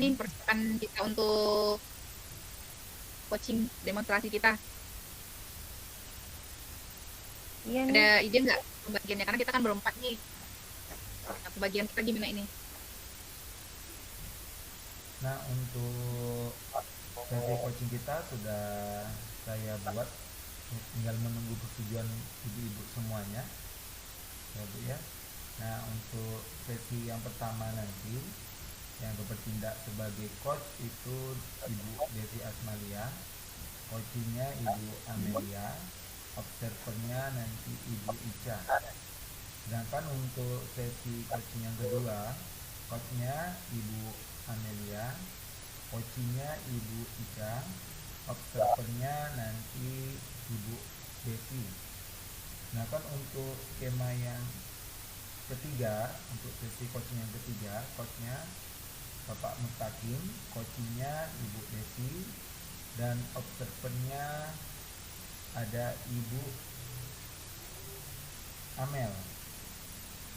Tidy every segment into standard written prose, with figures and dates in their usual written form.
nih persiapan kita untuk coaching demonstrasi kita? Iya nih. Ada ide nggak pembagiannya? Karena kita kan berempat nih. Nah, pembagian kita gimana ini? Nah, untuk sesi coaching kita sudah saya buat, tinggal menunggu persetujuan ibu-ibu semuanya ya Bu ya. Nah, untuk sesi yang pertama nanti yang bertindak sebagai coach itu Ibu Desi Asmalia, coachingnya Ibu Amelia, observernya nanti Ibu Ica. Sedangkan untuk sesi coaching yang kedua, coachnya Ibu Amelia, coachingnya Ibu Ica, observernya nanti Ibu Desi. Nah kan untuk skema yang ketiga, untuk sesi coaching yang ketiga, coachnya Bapak Mustaqim, coachingnya Ibu Desi, dan observernya ada Ibu Amel.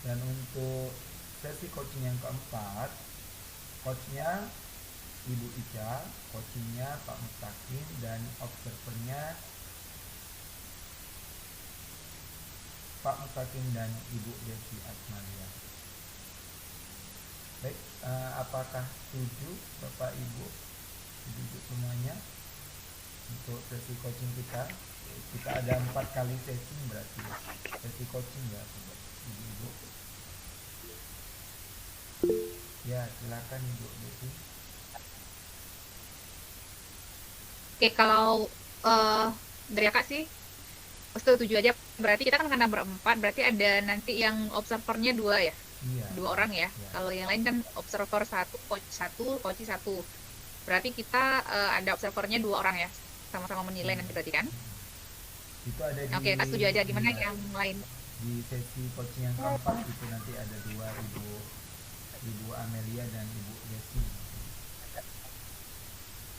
Dan untuk sesi coaching yang keempat, coachnya Ibu Ica, coachingnya Pak Mustaqim, dan observernya Pak Mustaqim dan Ibu Desi Asmalia. Baik, apakah setuju Bapak Ibu semuanya untuk sesi coaching kita? Kita ada 4 kali sesi berarti sesi coaching ya Ibu. Ya, silakan Ibu Desi. Oke, kalau dari kakak sih setuju aja. Berarti kita kan karena berempat, berarti ada nanti yang observernya 2 ya? Iya. 2 orang ya. Kalau yang lain kan observer 1, coach 1, coach 1. Berarti kita ada observernya 2 orang ya, sama-sama menilai nanti berarti kan? Itu ada di. Oke, Kak setuju aja. Gimana yang lain? Di sesi coaching yang keempat itu nanti ada 2 Ibu Amelia dan Ibu Desi.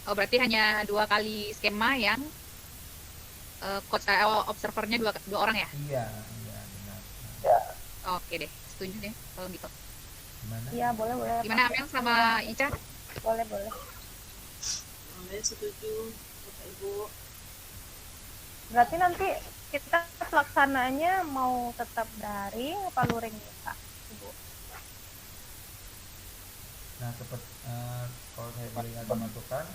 Oh, berarti hanya 2 kali skema yang coach observernya 2 orang ya? Iya benar. Oke deh, setuju deh kalau gitu. Gimana? Iya, boleh. Gimana Amel sama Ica? Boleh. Setuju, Bapak Ibu. Berarti nanti kita pelaksananya mau tetap daring apa luring Kak, Ibu? Nah, seperti kalau saya boleh ada masukan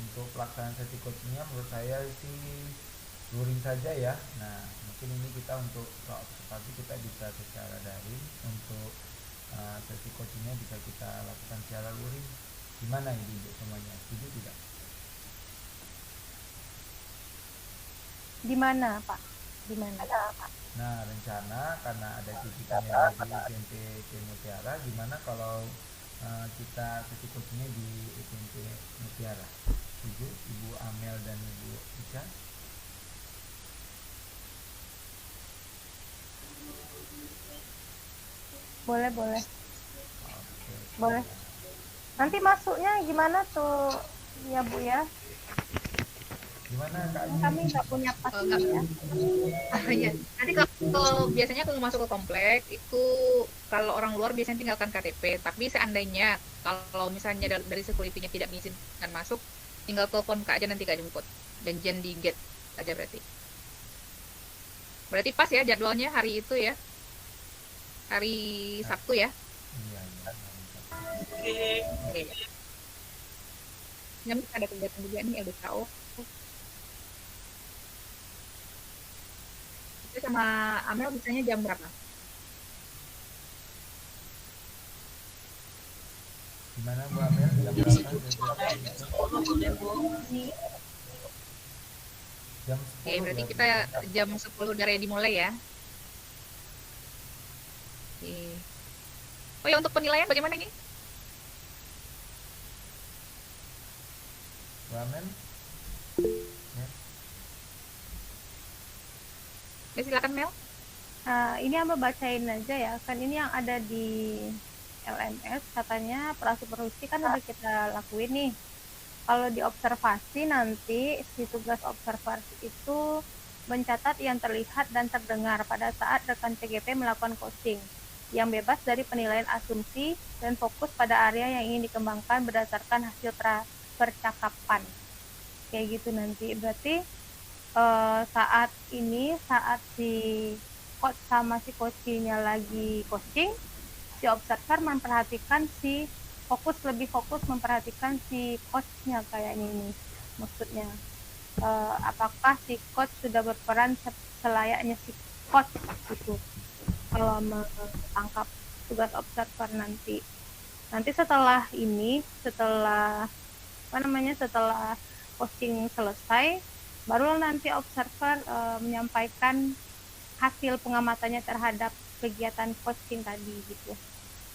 untuk pelaksanaan sesi coachingnya, menurut saya sih luring saja ya. Nah, mungkin ini kita untuk observasi kita bisa secara daring, untuk sesi coachingnya bisa kita lakukan secara luring. Gimana ibu semuanya, setuju tidak? Di mana Pak? Nah, rencana karena ada titipannya di SMP Mutiara, gimana kalau kita sesi coachingnya di SMP Mutiara? Setuju Ibu Amel dan Ibu Ica? Boleh. Oke. Boleh. Nanti masuknya gimana tuh ya Bu ya? Gimana Kak? Kami nggak punya pas ya. Iya. Nanti kalau biasanya kalau masuk ke komplek itu kalau orang luar biasanya tinggalkan KTP. Tapi seandainya kalau misalnya dari security-nya tidak mengizinkan masuk, tinggal telepon Kak aja nanti Kak jemput. Janjian di gate aja berarti. Berarti pas ya jadwalnya hari itu ya. Hari Sabtu ya. Iya. Oke. Yang ada kegiatan juga nih LDKO. Itu sama Amel biasanya jam berapa? Gimana Bu Amel? Jam berapa? Jam 10. Oke, berarti kita jam 10 udah ready mulai ya. Oke. Oh ya, untuk penilaian bagaimana nih? Bu Amel? Ya, silakan Mel. Ini Amba bacain aja ya. Kan ini yang ada di LMS katanya prasupervisi kan udah kita lakuin nih. Kalau di observasi nanti si tugas observasi itu mencatat yang terlihat dan terdengar pada saat rekan CGP melakukan coaching. yang bebas dari penilaian asumsi dan fokus pada area yang ingin dikembangkan berdasarkan hasil percakapan. Kayak gitu nanti. Berarti saat si coach sama si coachingnya lagi coaching, si observer memperhatikan lebih fokus memperhatikan si coachnya kayaknya ini. Maksudnya apakah si coach sudah berperan selayaknya si coach gitu kalau menangkap tugas observer nanti setelah coaching selesai, baru nanti observer menyampaikan hasil pengamatannya terhadap kegiatan coaching tadi gitu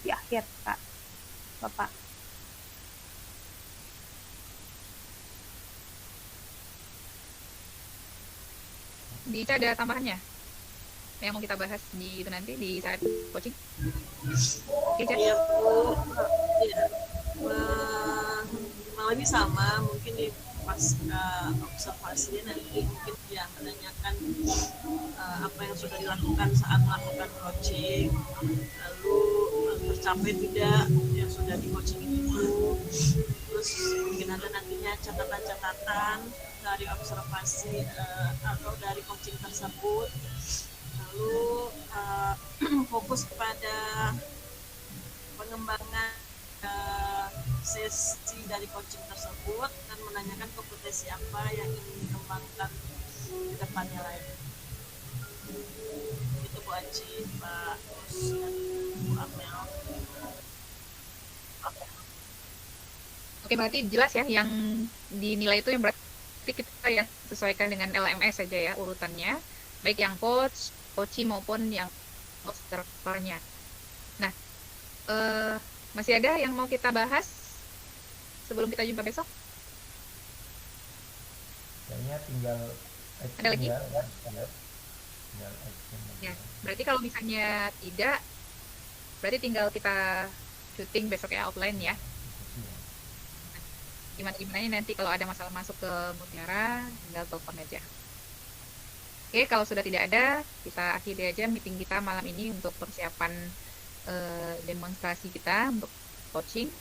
di akhir, Kak, Bapak. Di Ica ada tambahannya yang mau kita bahas di itu nanti di saat coaching? Ica? Iya Bu, ya. Malah ini sama, mungkin di pas observasinya nanti mungkin dia menanyakan apa yang sudah dilakukan saat melakukan coaching, lalu tercapai tidak yang sudah di coaching itu, terus mungkin ada nantinya catatan-catatan dari observasi atau dari coaching tersebut, lalu fokus pada pengembangan sesi dari coaching tersebut dan menanyakan kompetensi apa yang ingin dikembangkan di depannya lagi. Itu Bu Aci, Pak Gus, dan Bu Amel. Oke, berarti jelas ya yang dinilai itu yang berarti kita yang sesuaikan dengan LMS saja ya urutannya, baik yang coach, coaching maupun yang observernya. Nah, masih ada yang mau kita bahas sebelum kita jumpa besok? Kayaknya tinggal Ada lagi? ya, tinggal action Ya, aja. berarti kalau misalnya tidak, berarti tinggal kita syuting besok ya offline ya. Iya. Gimana nanti kalau ada masalah masuk ke Mutiara, tinggal telepon aja. Oke, kalau sudah tidak ada, kita akhiri aja meeting kita malam ini untuk persiapan demonstrasi kita untuk coaching.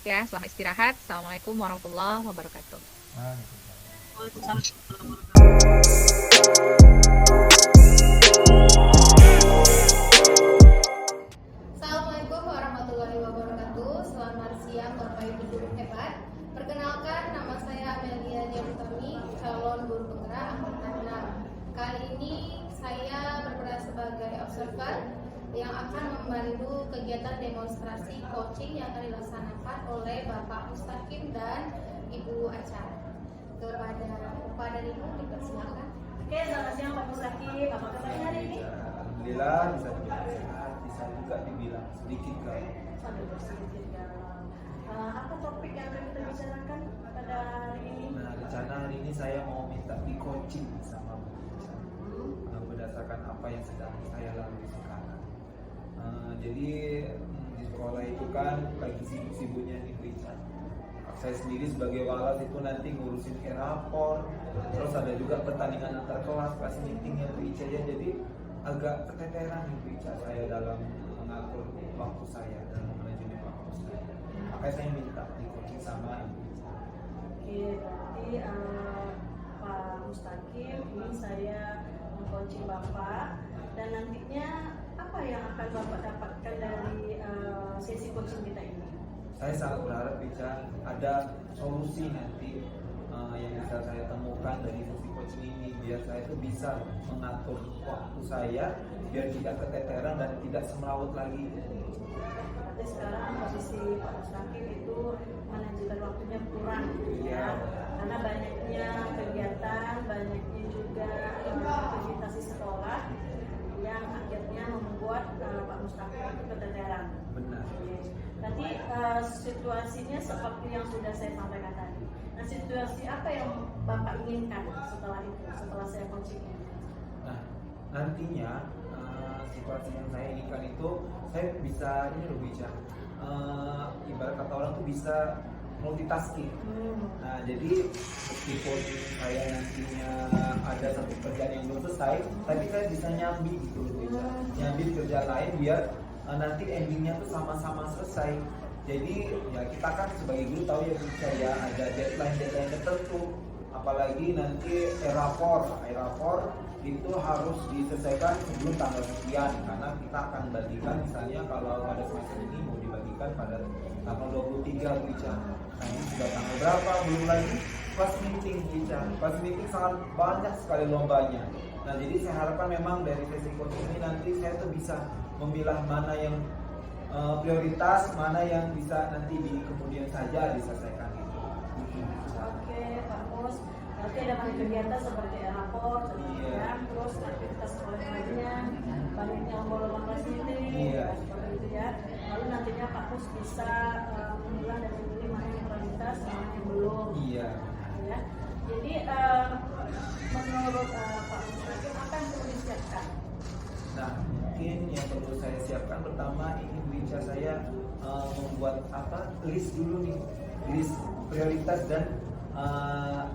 Ya, selamat istirahat. Assalamualaikum warahmatullahi wabarakatuh. Waalaikumsalam warahmatullahi wabarakatuh. Assalamualaikum warahmatullahi wabarakatuh. Selamat siang Bapak Ibu guru hebat. Perkenalkan, nama saya Amelia Dianutami, calon guru penggerak angkatan 6. Kali ini saya berperan sebagai observer yang akan membantu kegiatan demonstrasi coaching yang akan dilaksanakan oleh Bapak Mustaqim dan Ibu Aca. Kepada Ibu dipersilakan. Oke, selamat siang Pak Mustaqim. Apa kabarnya hari ini? Alhamdulillah bisa dibilang sehat, bisa juga dibilang sedikit galau. Sambil bersedikit galau. Apa topik yang akan kita bicarakan pada hari ini? Nah, rencana hari ini saya mau minta di coaching sama Bu Ica. Berdasarkan apa yang sedang saya lalui sekarang. Jadi di sekolah itu kan lagi sibuk-sibuknya nih Bu Ica. Saya sendiri sebagai walas itu nanti ngurusin rapor, terus ada juga pertandingan antar kelas, kelas meetingnya Bu Ica ya. Jadi agak keteteran nih Bu Ica saya dalam mengatur waktu saya dan manajemen waktu saya. Makanya saya minta di coaching sama Ibu Ica. Oke, berarti Pak Mustaqim, ini saya meng-coaching Bapak dan nantinya apa yang akan Bapak dapatkan dari sesi coaching kita ini? Saya sangat berharap bisa ada solusi nanti yang bisa saya temukan dari sesi coaching ini biar saya itu bisa mengatur waktu saya biar tidak keteteran dan tidak semrawut lagi. Berarti sekarang posisi Pak Mustaqim itu manajemen waktunya kurang, ya, karena banyaknya kegiatan, banyaknya juga aktivitas di sekolah yang akhirnya membuat Pak Mustaqim itu keteteran. Benar. Nanti situasinya seperti yang sudah saya sampaikan tadi. Nah, situasi apa yang Bapak inginkan setelah itu, setelah saya coaching? Nah, nantinya situasi yang saya inginkan itu saya bisa ini loh bisa ibarat kata orang tuh bisa multitasking. Nah, jadi meskipun saya nantinya ada satu pekerjaan yang belum selesai, tapi saya bisa nyambi gitu loh, bisa nyambi kerjaan lain biar nanti endingnya tuh sama-sama selesai. Jadi ya kita kan sebagai guru tahu ya bisa ya ada deadline tertentu, apalagi nanti rapor itu harus diselesaikan sebelum tanggal sekian, karena kita akan bagikan misalnya kalau pada semester ini mau dibagikan pada tanggal 23 Ica. Nah ini sudah tanggal berapa, belum lagi pas meeting Ica. Pas meeting sangat banyak sekali lombanya. Nah jadi saya harapkan memang dari sesi coaching ini nanti saya tuh bisa memilah mana yang prioritas, mana yang bisa nanti di kemudian saja diselesaikan itu. Oke, Pak Mus. Nanti ada banyak kegiatan seperti rapor, terus aktivitas sekolah lainnya, banyaknya lomba-lomba kelas meeting, seperti itu ya. Lalu nantinya Pak Mus bisa memilah dan memilih mana yang prioritas, mana yang belum. Iya. Ya. Jadi menurut Pak Mus apa yang perlu disiapkan? Nah, mungkin yang perlu saya siapkan pertama ini Bu Ica, saya membuat list dulu nih, list prioritas dan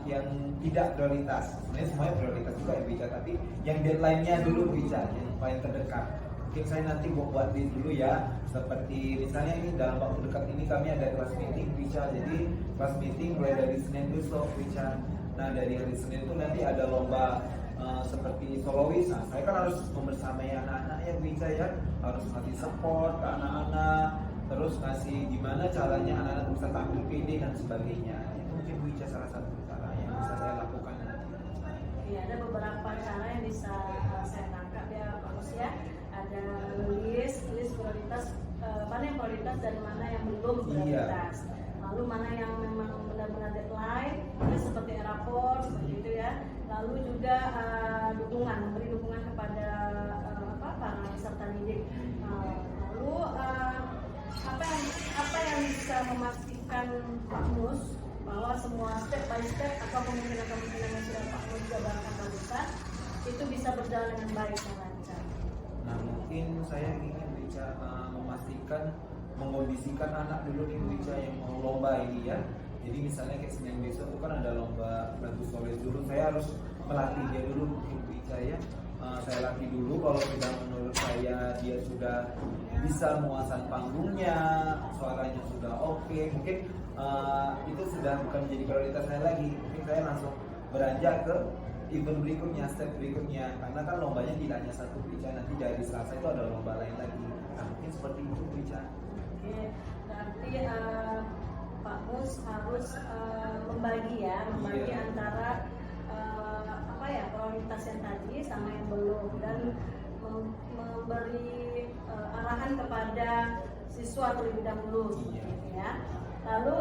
yang tidak prioritas. Sebenarnya semuanya prioritas juga ya Bu Ica, tapi yang deadline-nya dulu Bu Ica, yang paling terdekat. Mungkin saya nanti buat list dulu ya, seperti misalnya ini dalam waktu dekat ini kami ada kelas meeting Bu Ica, jadi kelas meeting mulai dari Senin besok Bu Ica. Nah dari hari Senin itu nanti ada lomba seperti solois. Nah saya kan harus membersamai anak-anak ya Bu Ica ya, harus ngasih support ke anak-anak, terus ngasih gimana caranya anak-anak bisa tampil pede dan sebagainya. Itu mungkin Bu Ica salah satu cara yang bisa saya lakukan nanti. Iya, ada beberapa cara yang bisa saya tangkap ya Pak Mus ya. Ada list prioritas, mana yang prioritas dan mana yang belum prioritas. Lalu mana yang memang benar-benar deadline, ini seperti rapor seperti itu ya. Lalu juga dukungan, memberi dukungan kepada para peserta didik. Lalu apa yang bisa memastikan Pak Mus bahwa semua step by step atau kemungkinan yang sudah Pak Mus jabarkan barusan itu bisa berjalan dengan baik dan lancar. Nah mungkin saya ingin bisa memastikan, mengondisikan anak dulu nih Bu Ica yang mau lomba ini ya. Jadi misalnya kayak Senin besok itu kan ada lomba lagu solois dulu, saya harus melatih dia dulu mungkin Bu Ica ya. Saya latih dulu, kalau sudah menurut saya dia sudah bisa menguasai panggungnya, suaranya sudah oke, mungkin itu sudah bukan menjadi prioritas saya lagi. Mungkin saya langsung beranjak ke event berikutnya, step berikutnya, karena kan lombanya tidak hanya satu Bu Ica, nanti dari Selasa itu ada lomba lain lagi. Nah mungkin seperti itu Bu Ica. Oke, berarti Pak Mus harus membagi antara prioritas yang tadi sama yang belum, dan memberi arahan kepada siswa terlebih dahulu gitu ya. Lalu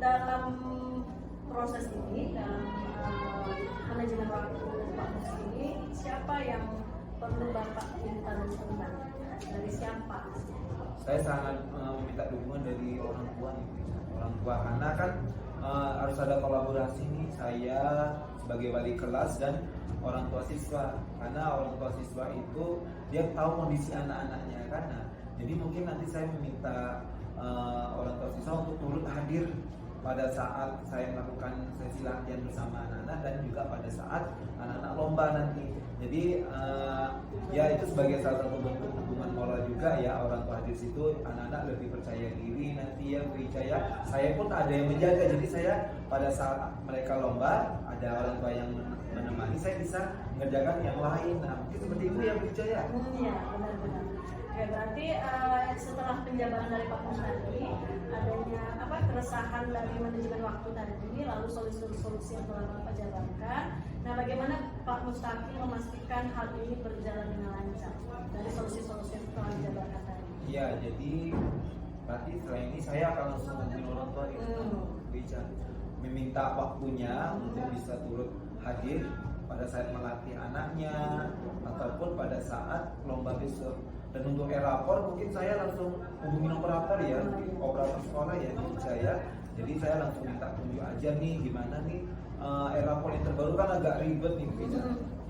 dalam proses ini, dalam manajemen waktu Pak Mus ini, siapa yang perlu Bapak minta dukungan? Dari siapa? Saya sangat meminta dukungan dari orang tua nih, orang tua, karena kan harus ada kolaborasi nih, saya sebagai wali kelas dan orang tua siswa, karena orang tua siswa itu dia tahu kondisi anak-anaknya kan. Nah, jadi mungkin nanti saya meminta orang tua siswa untuk turut hadir pada saat saya melakukan sesi latihan bersama anak-anak dan juga pada saat anak-anak lomba nanti. Jadi ya itu sebagai salah satu bentuk dukungan moral juga ya, orang tua hadir situ, anak-anak lebih percaya diri nanti ya Bu Ica ya. Saya pun ada yang menjaga, jadi saya pada saat mereka lomba ada orang tua yang menemani, saya bisa mengerjakan yang lain. Nah mungkin seperti itu ya Bu Ica ya. Iya benar-benar. Ya berarti setelah penjabaran dari Pak Mus tadi, adanya keresahan dari manajemen waktu tadi, lalu solusi-solusi yang telah Bapak jabarkan. Nah, bagaimana Pak Mustaqim memastikan hal ini berjalan dengan lancar dari solusi-solusi yang telah dijabarkan tadi? Iya, jadi berarti setelah ini saya akan langsung menghubungi orang tua itu, bisa meminta waktunya untuk bisa turut hadir pada saat melatih anaknya ataupun pada saat lomba besok. Dan untuk rapor mungkin saya langsung hubungi nomor rapor ya, operator sekolah ya gitu saya. Jadi saya langsung minta tunjuk aja nih gimana nih rapor yang terbaru kan agak ribet nih bisa.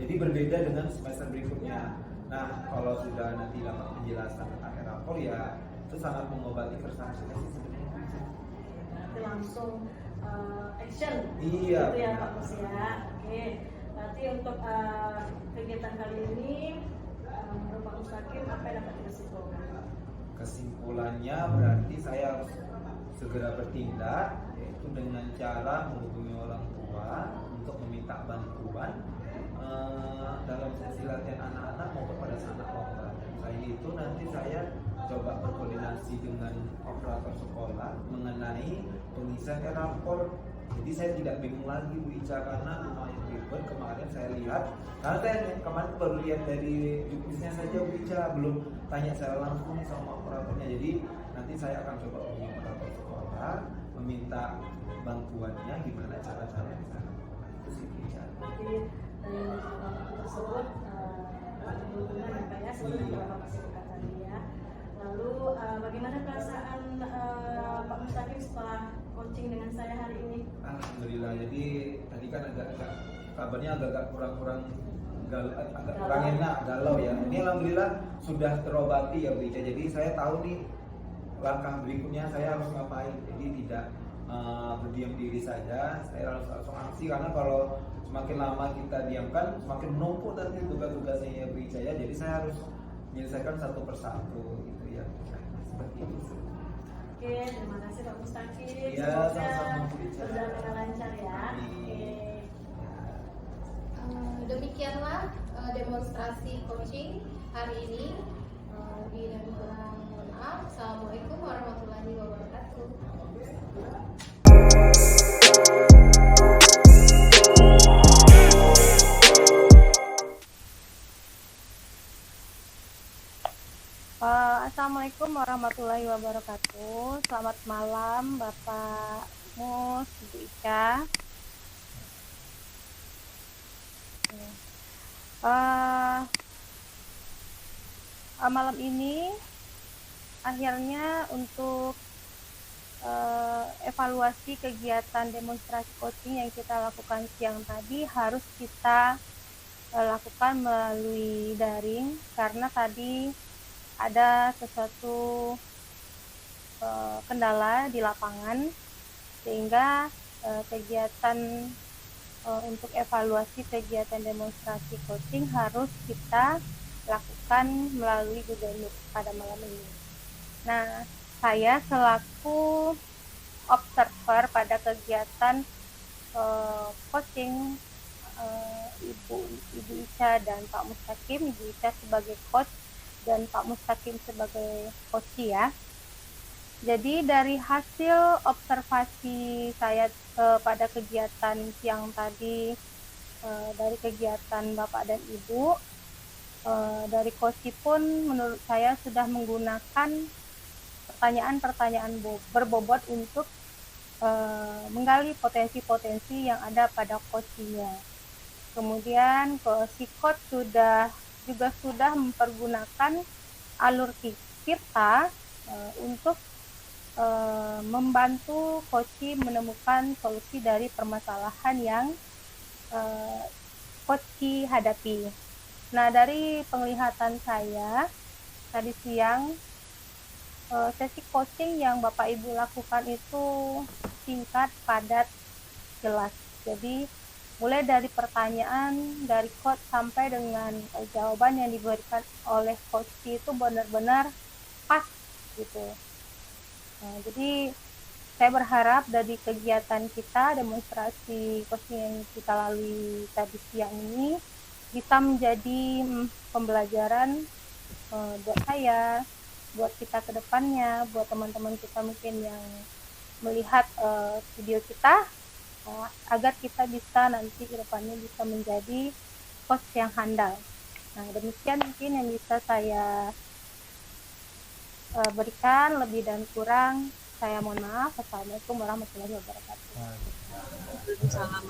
Jadi berbeda dengan semester berikutnya. Nah kalau sudah nanti dapat penjelasan tentang rapor ya itu sangat mengobati keresahan saya sih sebenarnya. langsung action. Iya, Gitu ya benar. Pak Bos ya. Oke. Berarti untuk kegiatan kali ini menurut Pak Mustaqim apa yang dapat dikesimpulan? Kesimpulannya berarti saya harus segera bertindak, yaitu dengan cara menghubungi orang tua untuk meminta bantuan dalam sesi latihan anak-anak maupun pada saat lomba. Selain itu nanti saya coba berkoordinasi dengan operator sekolah mengenai pengisian rapor. Jadi saya tidak bingung lagi Bu Ica karena lumayan ribet kemarin saya lihat. Karena saya kemarin baru lihat dari juknisnya saja Bu Ica, belum tanya secara langsung nih sama operatornya. Jadi nanti saya akan coba hubungi operator sekolah meminta bantuannya gimana cara-cara di sana. Itu sih Bu Ica. Jadi dari waktu tersebut berhubungan ya Pak ya seperti yang Bapak sampaikan tadi ya. Lalu bagaimana perasaan Pak Mustaqim setelah coaching dengan saya hari ini? Alhamdulillah. Jadi tadi kan agak kabarnya agak kurang kurang enak, galau ya. Ini alhamdulillah sudah terobati ya Bu Ica. Jadi saya tahu nih langkah berikutnya saya harus ngapain. Jadi tidak berdiam diri saja. Saya harus langsung aksi karena kalau semakin lama kita diamkan semakin menumpuk nanti tugas-tugasnya ya Bu Ica ya. Jadi saya harus menyelesaikan satu persatu gitu ya. Seperti itu. Oke, terima kasih Pak Mustaqim. Ya, sama-sama Bu Ica. Berjalan dengan lancar ya. Amin. Oke. Demikianlah demonstrasi coaching hari ini. Lebih dan kurang mohon maaf. Assalamualaikum warahmatullahi wabarakatuh. Assalamualaikum warahmatullahi wabarakatuh. Selamat malam Bapak Mus, Ibu Ica. Malam ini akhirnya untuk evaluasi kegiatan demonstrasi coaching yang kita lakukan siang tadi harus kita lakukan melalui daring karena tadi ada sesuatu kendala di lapangan sehingga kegiatan untuk evaluasi kegiatan demonstrasi coaching harus kita lakukan melalui Google Meet pada malam ini. Nah, saya selaku observer pada kegiatan coaching Ibu Ica dan Pak Mustaqim, Ibu Ica sebagai coach dan Pak Mustaqim sebagai coach ya. Jadi dari hasil observasi saya pada kegiatan siang tadi dari kegiatan Bapak dan Ibu, dari coach pun menurut saya sudah menggunakan pertanyaan-pertanyaan berbobot untuk menggali potensi-potensi yang ada pada coachnya. Kemudian si coach juga sudah mempergunakan alur kita untuk membantu coach menemukan solusi dari permasalahan yang coach hadapi. Nah, dari penglihatan saya tadi siang, sesi coaching yang Bapak Ibu lakukan itu singkat, padat, jelas. Jadi mulai dari pertanyaan dari coach sampai dengan jawaban yang diberikan oleh coach itu benar-benar pas gitu. Nah, jadi saya berharap dari kegiatan kita demonstrasi coaching yang kita lalui tadi siang ini bisa menjadi pembelajaran buat saya, buat kita ke depannya, buat teman-teman kita mungkin yang melihat video kita, agar kita bisa nanti ke depannya bisa menjadi coach yang handal. Nah, demikian mungkin yang bisa saya berikan, lebih dan kurang saya mohon maaf. Assalamualaikum warahmatullahi wabarakatuh. Waalaikumsalam.